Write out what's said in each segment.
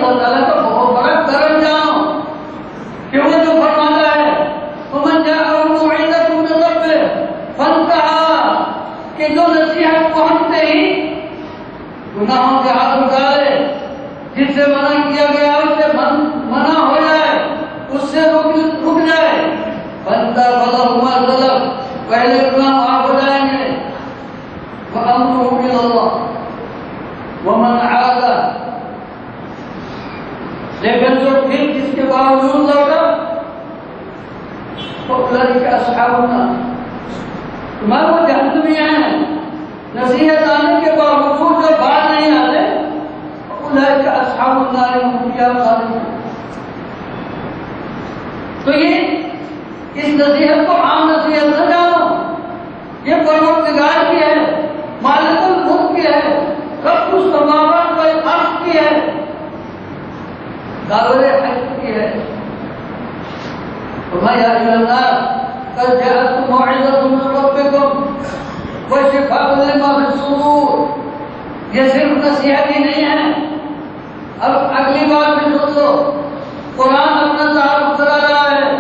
اللہ تعالیٰ کا بہت بڑا کرم جانو کہ وہ جو فرماتا ہے ومن جاءه موعظة من ربه فانتهى کہ جو نصیحت پہنچتے ہی گناہوں سے ہاتھ اٹھائے، جس سے منع کیا گیا اس سے منع ہو جائے، اس سے رک جائے، بندہ فلہما سلف پہلے گناہ معاف ہو جائیں گے، وَأَمْرُهُ إِلَى اللَّهِ وَمَنْ عَادَ لیکن جو پھر جس کے باوجود لوٹا فَأُولَئِكَ أَصْحَابُ النَّارِ تمہارے وہ جہنمی ہیں، نصیحت آنے کے باوجود جو بات نہیں آتے اولئک اصحاب النار هم فیہا خالدون۔ تو یہ اس نصیحت کو عام نصیحت نہ جانو، یہ پروردگار کی ہے، مالک الملک کی ہے، رب السماوات والارض کی ہے، دار الحق کی ہے۔ فرمایا یا الناس قد جاءتكم موعظة من ربكم وشفاء لما في الصدور۔ یہ صرف نصیحت ہی نہیں ہے، اب اگلی بات میں سن لو، قرآن اپنا تعارف کرا رہا ہے،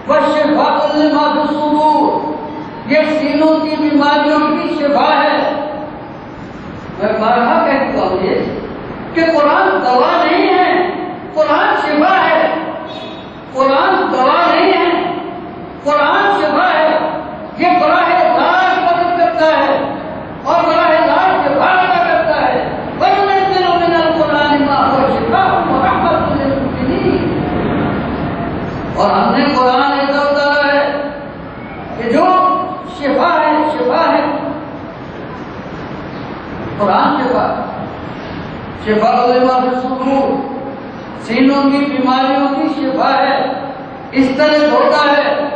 وشفاء لما في الصدور، یہ سینوں کی بیماریوں کی شفا ہے۔ میں بارہا کہہ چکا ہوں یہ کہ قرآن دوا نہیں ہے، قرآن شفا ہے۔ قرآن دوا نہیں ہے، قرآن شفا ہے۔ یہ براہ راست مدد کرتا ہے اور براہ راست شفا عطا کرتا ہے۔ وَنُنَزِّلُ مِنَ الْقُرْآنِ مَا هُوَ شِفَاءٌ وَرَحْمَةٌ لِّلْمُؤْمِنِينَ۔ اور ہم نے قرآن ایسا اتارا ہے کہ جو شفا ہے، شفا ہے، قرآن شفا ہے، شفاء لما فی الصدور، سینوں کی بیماریوں کی شفا ہے۔ اس طرح ہوتا ہے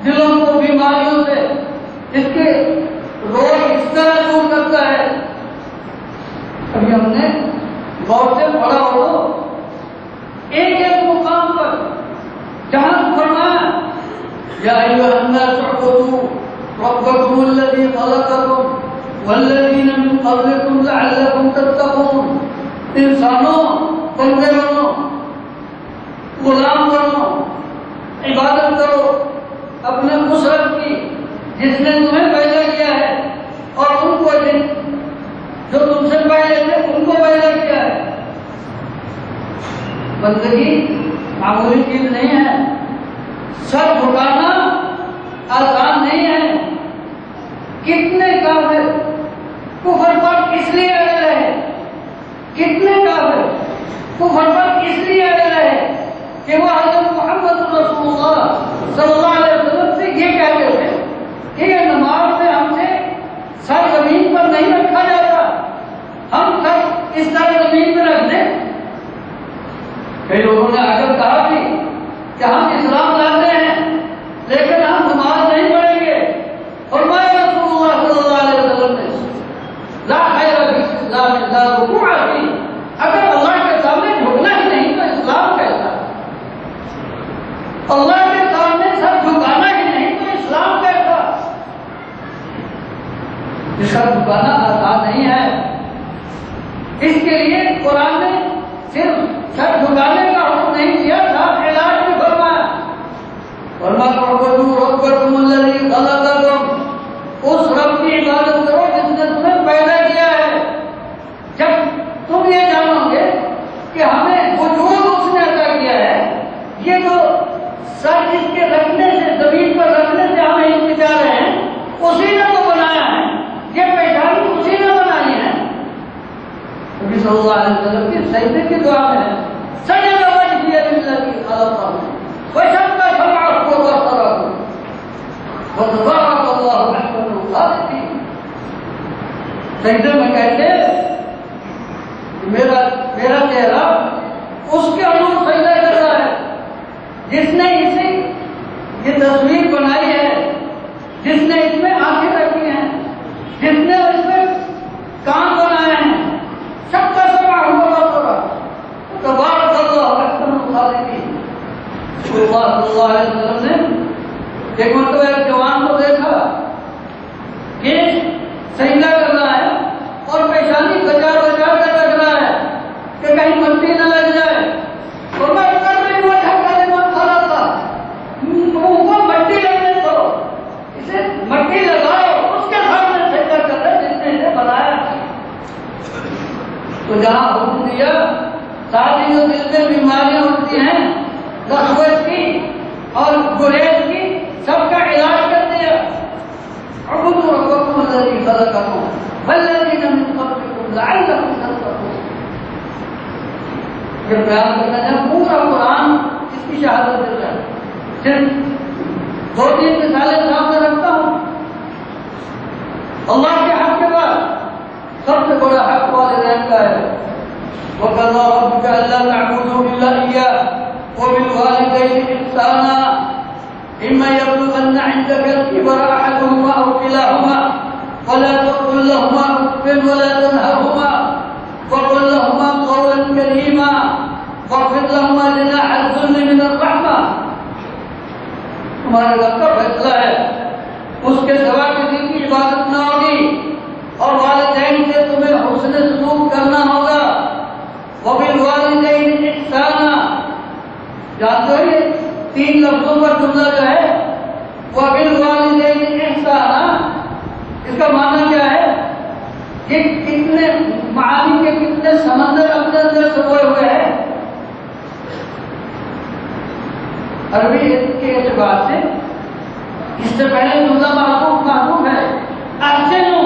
دلوں کو بیماریوں سے، اس کے روگ اس طرح دور کرتا ہے۔ ابھی ہم نے غور سے پڑھا ہو ایک ایک مقام پر جہاں فرمایا یا ایھا الناس اعبدوا ربکم الذی خلقکم والذین من قبلکم لعلکم تتقون۔ انسانوں بندے بنو، غلام بنو، عبادت کرو اپنے اس رب کی جس نے تمہیں پیدا کیا ہے اور ان کو جو تم سے پہلے تھے ان کو پیدا کیا ہے۔ بندگی معمولی چیز نہیں ہے، سر جھکانا آسان نہیں ہے۔ کتنے کافر کفر پر اس لیے اڑے رہے، کتنے کافر کفر پر اس لیے اڑے رہے کہ وہ حضرت محمد رسول اللہ صلی اللہ علیہ وسلم سے یہ کہتے تھے کہ یہ نماز میں ہم سے سر زمین پر نہیں رکھا جاتا، ہم سر اس طرح زمین پہ رکھ دیں۔ کئی لوگوں نے اگر کہا بھی کہ ہم اسلام لاتے ہیں لیکن ہم نماز نہیں پڑھیں گے، فرمایا رسول اللہ صلی اللہ علیہ وسلم نے لا خیر فی الاسلام الا الرکوع فیہ، اگر اللہ کے سامنے جھکنا ہی نہیں تو اسلام کیسا؟ اللہ کے سامنے سر جھکانا ہی نہیں تو اسلام کیسا؟ سر جھکانا آسان نہیں ہے۔ اس کے لیے قرآن نے صرف سر جھکانے کا حکم نہیں دیا، ساتھ علاج بھی فرمایا۔ وَاعْبُدُوا رَبَّكُمُ الَّذِي خَلَقَكُمْ، اس رب کی عبادت کرو جس نے تمہیں پیدا کیا ہے۔ جب تم یہ جانو گے کہ ہمیں وجود اس نے عطا کیا ہے، یہ جو سر اس کے رکھنے سے، زمین پر رکھنے سے ہمیں انتظار رہے ہیں، اسی نے تو بنایا ہے، یہ پہچانی اسی نے بنائی ہے۔ نبی صلی اللہ علیہ وسلم کی سجدے کی دعا میں ہے سجد وجهي للذي خلقه وشق سمعه وبصره وتبارك الله احسن الخالقين۔ سجدے میں کہتے میرا چہرہ اس کے انور سجدہ کر رہا ہے جس نے اسے یہ تصویر بنائی ہے، جس نے اس میں آنکھیں رکھی ہیں، جس نے اس میں کان بنائے ہیں، سب کا سمع ہوا تبارک اللہ احسن الخالقین۔ رسول اللہ صلی اللہ علیہ وسلم نے ایک مرتبہ ایک جوان کو دیکھا کہ سجدہ کر رہا ہے اور پیشانی بچار کر رکھ رہا ہے کہ کہیں مٹی نہ لگ جائے۔ تو جہاں حکم دیا ساری جو دل میں بیماریاں ہوتی ہیں نخوت کی اور گریز کی سب کا علاج کر دیا. اعبدوا ربکم الذی خلقکم والذین من قبلکم لعلکم تتقون. یہ بیان کرنا ہے پورا قرآن اس کی شہادت دے رہا ہے. صرف 2-3 مثالیں سامنے رکھتا ہوں. اللہ کے حق کے بعد سب سے بڑا حق والدین کا ہے. وَقَضَىٰ رَبُّكَ أَلَّا تَعْبُدُوا إِلَّا إِيَّاهُ وَبِالْوَالِدَيْنِ إِحْسَانًا إِمَّا يَبْلُغَنَّ عِندَكَ الْكِبَرَ أَحَدُهُمَا أَوْ كِلَاهُمَا فَلَا تَقُل لَّهُمَا أُفٍّ وَلَا تَنْهَرْهُمَا وَقُل لَّهُمَا قَوْلًا كَرِيمًا وَاخْفِضْ لَهُمَا جَنَاحَ الذُّلِّ مِنَ الرَّحْمَةِ. تمہارے رب کا فیصلہ ہے اس کے سوا کسی کی عبادت نہ ہوگی اور والدین سے تمہیں حسن سلوک کرنا ہوگا. وَبِالْوَالِدَيْنِ إِحْسَانًا. جانتے ہو یہ 3 لفظوں کا جملہ جو ہے وَبِالْوَالِدَيْنِ إِحْسَانًا اس کا معنی کیا ہے؟ یہ کتنے معانی کے کتنے سمندر اپنے اندر سموئے ہوئے ہیں. عربی کے اعتبار سے اس سے پہلے جملہ معروف ہے احسنوا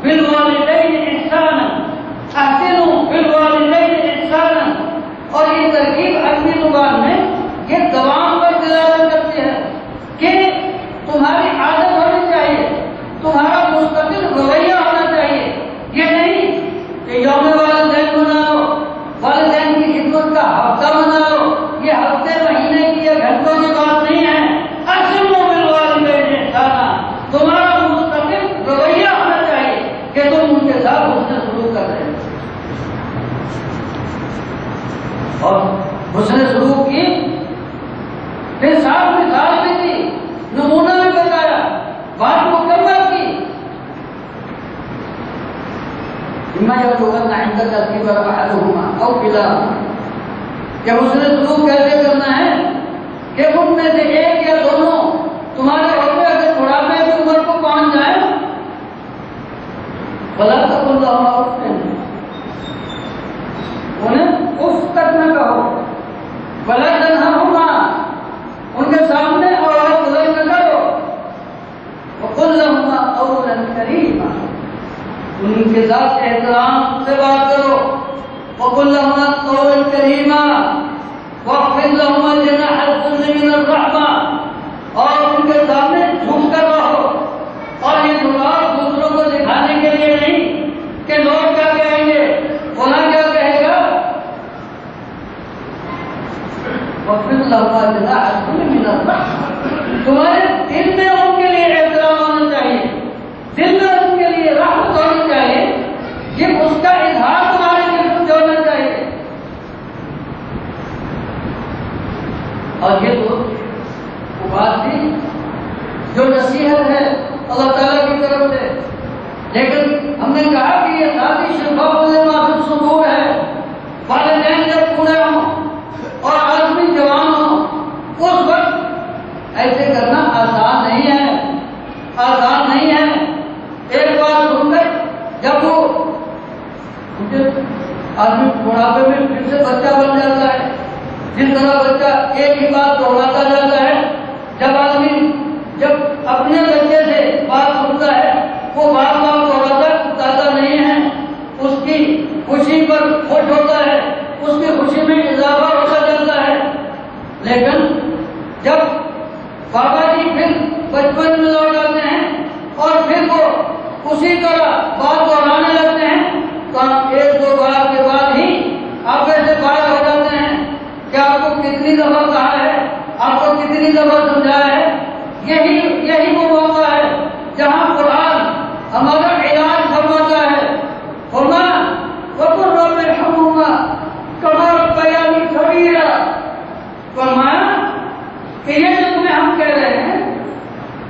بالوالدین احسانا. احسنوا بالوالدین احسانا. اور یہ ترکیب عربی زبان میں یہ دوام پر دلالت کرتی ہے کہ تمہاری عادت ہونی چاہیے, تمہارا مستقل رویہ ہونا چاہیے. یہ نہیں کہ یوم والدین منا لو, والدین کی خدمت کا ہفتہ منا لو. یہ ہفتے مہینے کی یا گھنٹوں کی بات نہیں ہے. احسنوا بالوالدین احسانا. تمہارا مستقل رویہ ہونا چاہیے کہ تم ان کے ساتھ حسن سلوک کر رہے ہیں. اور حسن سلوک کی پھر ساتھ مثال بھی تھی, نمونہ بھی بتایا, بات مکمل کی. اما یبلغن عندک الکبر احدهما او کلاهما. کہ حسن سلوک کیسے کرنا ہے کہ ان میں سے ایک یا دونوں تمہارے ہوتے اگر بڑھاپے کی عمر کو پہنچ جائے بلا تقل لهما اف, انہیں اف تک نہ کہو. بلا تنہرهما, ان کے سامنے آواز بلند نہ کرو. وقل لهما قولا کریما, ان کے ساتھ احترام سے بات کرو. وقل لهما قولا کریما واخفض لهما جناح الذل من الرحمة. اور ان کے سامنے جھک کر رہو. اور یہ دعا دوسروں کو دکھانے کے لیے نہیں کہ لوگ کیا کہیں گے, فلاں کیا کہے گا. واخفض لهما جناح الذل من الرحمة. تمہارے دل میں ان کے لیے احترام ہونا چاہیے, دل میں ان کے لیے رحمت ہونی چاہیے. یہ اس کا اظہار تمہارے دل سے ہونا چاہیے. اور یہ تو وہ بات تھی جو نصیحت ہے اللہ تعالیٰ کی طرف سے. لیکن ہم نے کہا کہ یہ ذاتی شفا ما فی الصدور ہے. والدین جب پورے ہوں اور آدمی جوان ہوں اس وقت ایسے کرنا آسان نہیں ہے, آسان نہیں ہے. ایک بات سن کر جب وہ آدمی بڑھاپے میں پھر سے بچہ بن جاتا ہے, جس طرح بچہ ایک ہی بات دوہراتا جاتا ہے, جب آدمی جب اپنے بچے سے بات سنتا ہے وہ بار بار دوہراتا نہیں ہے, اس کی خوشی پر خوش ہوتا ہے, اس کی خوشی میں اضافہ ہوتا جاتا ہے. لیکن جب بابا جی پھر بچپن میں لوٹ آتے ہیں اور پھر وہ اسی طرح بات دوہرانے لگتے ہیں تو آپ 1-2 بار کے بعد ہی آپ ایسے باہر ہو جاتے ہیں کہ آپ کو کتنی دفعہ کہا ہے, آپ کو کتنی دفعہ سمجھایا ہے. یہی وہ موقع ہے جہاں قرآن ہمارا علاج فرماتا ہے. فرمایا وَقُلْ رَبِّ ارْحَمْهُمَا كَمَا رَبَّيَانِي صَغِيرًا. فرمایا کہ یہ جو تمہیں ہم کہہ رہے ہیں,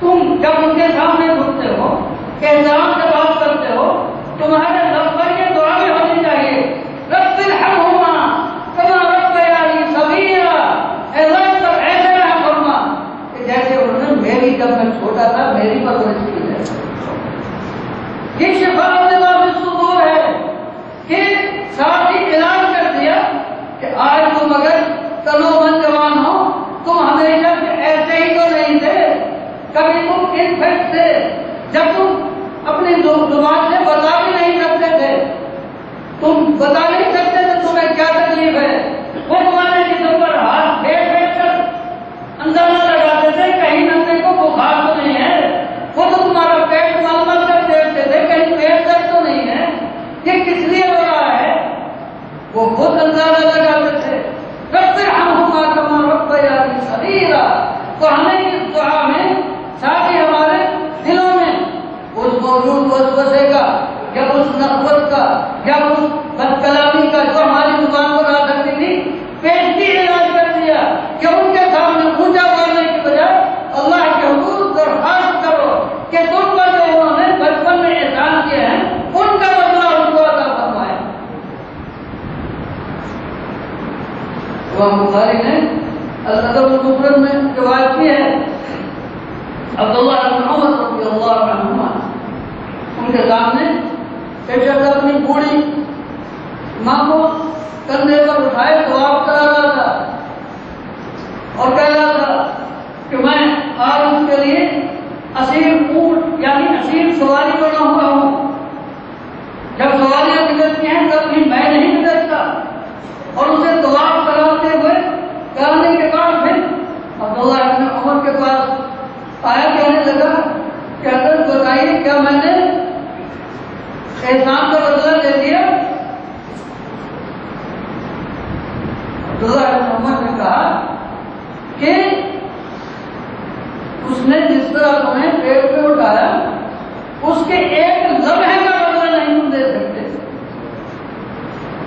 تم جب ان کے سامنے جھکتے ہو, احترام سے بات کرتے ہو, تمہارے لب پر یہ دعا بھی ہونی چاہیے رَبِّ ارْحَمْهُمَا كَمَا رَبَّيَانِي صَغِيرًا. ایسا رحم فرما کہ جیسے انہوں نے میری جب میں چھوٹا یا اس بد کلامی کا جو ہماری زبان پر آ سکتی تھی پیشگی علاج کر دیا کہ ان کے سامنے اونچا بولنے کی بجائے اللہ کے حضور درخواست کرو کہ تم پر جو انہوں نے بچپن میں احسان کیے ہیں ان کا بدلہ ان کو عطا فرمائے. امام بخاری نے الادب المفرد میں روایت کی ہے عبداللہ بن عمر رضی اللہ عنہما ان کے سامنے ایک شخص اپنی بوڑھی ماں کو کندھے پر اٹھائے طواف کرا رہا تھا اور کہہ رہا تھا کہ میں آج اس کے لیے اسیر اونٹ یعنی اسیر سواری بنا ہوا ہوں. جب سواریاں گزرتی ہیں تب بھی میں نہیں گزرتا. اور اسے طواف کراتے ہوئے کرانے کے بعد پھر عبداللہ ابن عمر کے پاس آیا کہنے لگا کہ حضرت بتائیے کیا میں نے احسان کا بدلہ دے دیا؟ عبداللہ ابن عمر نے کہا کہ اس نے جس طرح تمہیں پیڑ پہ اٹھایا اس کے ایک لمحے کا بدلہ نہیں تم دے سکتے.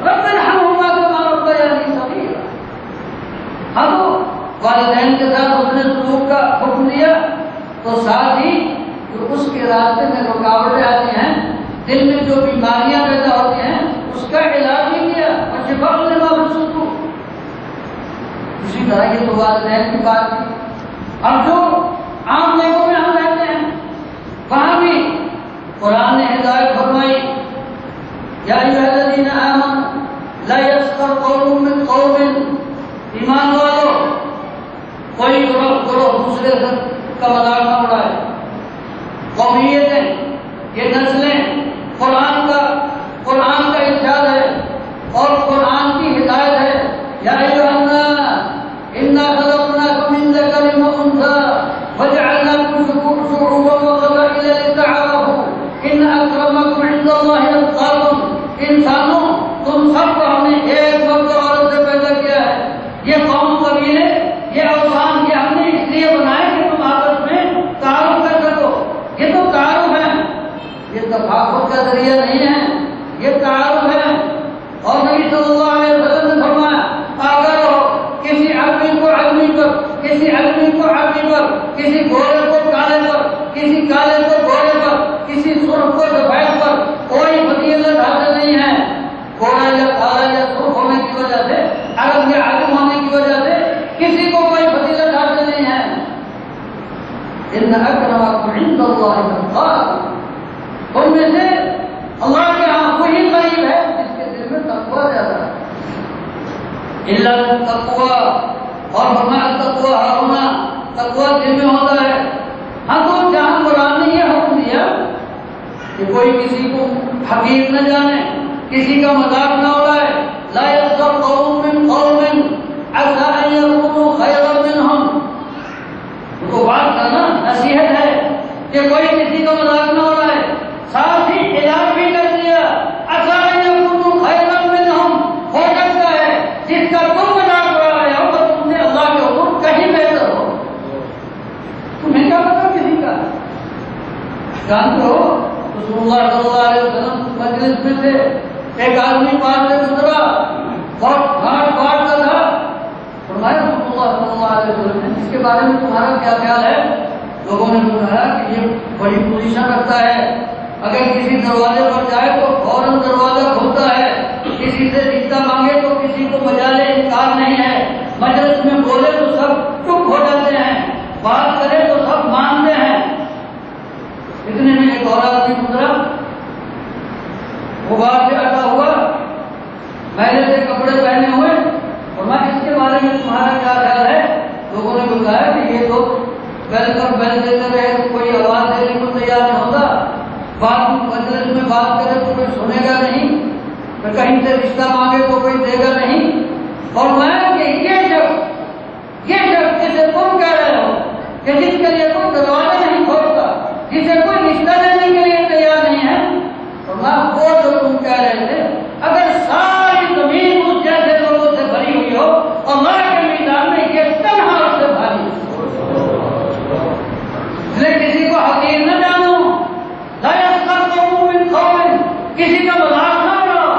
رب ارحمہما کما ربیانی صغیرا. ہم والدین کے ساتھ اس نے سلوک کا حکم دیا تو ساتھ ہی جو اس کے راستے میں رکاوٹیں آتی ہیں دل میں جو بیماریاں پیدا ہوتی ہیں اس کا علاج بھی کیا. اور شفاء لما فی الصدور. اسی طرح یہ تو والدین کی بات تھی. اب جو عام لوگوں میں ہم رہتے ہیں وہاں بھی قرآن نے ہدایت فرمائی یا ایھا الذین آمنوا لا یسخر قوم من قوم. ایمان والو کوئی گروہ دوسرے کا مذاق نہ اڑائے. قومیتیں یہ نسلیں قرآن کا ارشاد ہے اور قرآن کی ہدایت ہے. یا ایھا الناس انا خلقناکم من ذکر وانثى وجعلناکم شعوبا وقبائل لتعارفوا ان اکرمکم عند اللہ اتقاکم. انسانوں تم سب کو ہم نے ایک مرد اور عورت سے پیدا کیا ہے. یہ قوم قبیلے یہ اوثان یہ ہم نے اس لیے بنائے کہ تم آپس میں تعارف کر سکو. یہ تو تعارف ہے, یہ تفاخر کا ذریعہ نہیں ہے, یہ تعارف ہے. اور نبی صلی اللہ علیہ وسلم نے فرمایا اگر کسی آدمی کو آدمی پر, کسی آدمی کو آدمی پر, کسی گورے کو کالے پر, کسی کالے کو گورے پر, کسی سرخ کو سفید پر کوئی فضیلت حاصل نہیں ہے. گورا یا کالا یا سرخ ہونے کی وجہ سے, عرب یا عجم ہونے کی وجہ سے کسی کو کوئی فضیلت حاصل نہیں ہے. ان اکرمکم عند اللہ اتقاکم. تم میں سے اللہ کے ہاں وہی قریب ہے جس کے دل میں تقویٰ زیادہ ہے. الا التقویٰ اور فرمایا تقویٰ ہونا, تقویٰ دل میں ہوتا ہے. ہاں تو جہاں قرآن نے یہ حکم دیا کہ کوئی کسی کو حقیر نہ جانے, کسی کا مذاق نہ اڑائے. لا یسخر قوم من قوم عسى ان يكونوا خيرا منهم. تو بات کرنا نصیحت ہے کہ کوئی کسی کا مذاق نہ اڑائے. ساتھ ہی علاج بھی کر دیا عسى ان يكونوا خيرا منهم. ہو سکتا ہے جس کا تم مذاق اڑا رہے ہو تو تم سے اللہ کے حکم کہیں بہتر ہو. تمہیں کیا پتا کسی کا. جانتے ہو رسول اللہ صلی اللہ علیہ وسلم مجلس میں سے ایک آدمی پاس سے گزرا, بہت گھاٹ پاٹ کا تھا. فرمایا رسول اللہ صلی اللہ علیہ وسلم نے اس کے بارے میں تمہارا کیا خیال ہے؟ لوگوں نے بتایا کہ یہ بڑی پوزیشن رکھتا ہے, اگر کسی دروازے پر جائے تو فوراً دروازہ کھلتا ہے, کسی سے رشتہ مانگے تو کسی کو مجال انکار نہیں ہے, مجلس میں بولے تو سب چپ ہو جاتے ہیں, بات کرے تو سب مانتے ہیں. اتنے میں ایک اور آدمی گزرا, غبار سے اٹا ہوا, میلے سے کپڑے پہنے ہوئے. اور میں اس کے بارے میں تمہارا کیا خیال ہے؟ لوگوں نے بتایا کہ یہ تو ویلکم بیل دیتے رہے, کوئی آواز دینے کو تیار نہیں ہوتا, بات مجلس میں بات کرے تو کوئی سنے گا نہیں, کہیں سے رشتہ مانگے تو کوئی دے گا نہیں. اور میں کہ یہ شخص جسے تم کہہ رہے ہو کہ جس کے لیے کوئی دروازہ نہیں کھولتا, جسے کوئی رشتہ دینے کے لیے تیار نہیں ہے, اور میں وہ جو تم کہہ رہے تھے اگر ساری زمین اس جیسے لوگوں سے بھری ہوئی ہو اللہ کے میدان میں یہ تنہا اس سے بھاری ہو. کسی کو حقیر نہ جانو, لا یسخر قوم من قوم, کسی کا مذاق نہ اڑاؤ.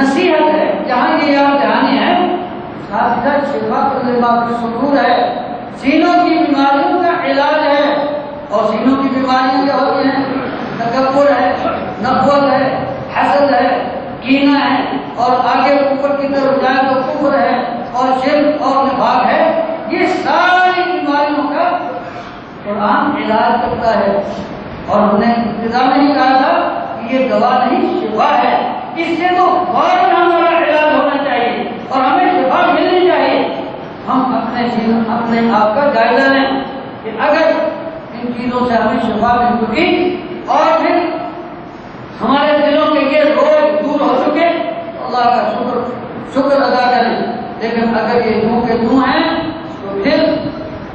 نصیحت ہے، جہاں یہ یاد دہانی ہے، ساتھ ساتھ شفا لما فی الصدور ہے، سینوں کی بیماریوں کا علاج ہے۔ اور سینوں کی بیماریاں کیا ہوتی ہیں؟ تکبر ہے، نفرت ہے، حسد ہے، کینہ ہے، اور آگے اوپر کی طرف جائے تو کفر ہے اور شرک اور نفاق ہے۔ یہ ساری بیماریوں کا قرآن علاج کرتا ہے۔ اور ہم نے ابتدا میں ہی کہا تھا کہ یہ دوا نہیں، شفا ہے۔ اس سے تو فوراً ہمارا علاج ہونا چاہیے اور ہمیں شفا ملنی چاہیے۔ ہم اپنے آپ کا جائزہ لیں کہ اگر ان چیزوں سے ہمیں شفا مل چکی اور پھر ہمارے دلوں کے یہ روگ دور ہو چکے تو اللہ کا شکر ادا کریں۔ لیکن اگر یہ یوں کے یوں ہیں تو پھر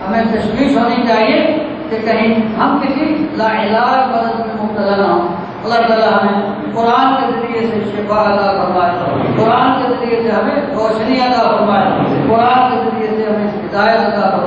ہمیں تشویش ہونی چاہیے کہ کہیں ہم کسی لا علاج مرض میں مبتلا نہ ہوں۔ اللہ تعالیٰ ہمیں قرآن کے ذریعے سے شفا عطا فرمائے، قرآن کے ذریعے سے ہمیں روشنی عطا فرمائے، قرآن کے ذریعے سے ہمیں ہدایت عطا فرمائے۔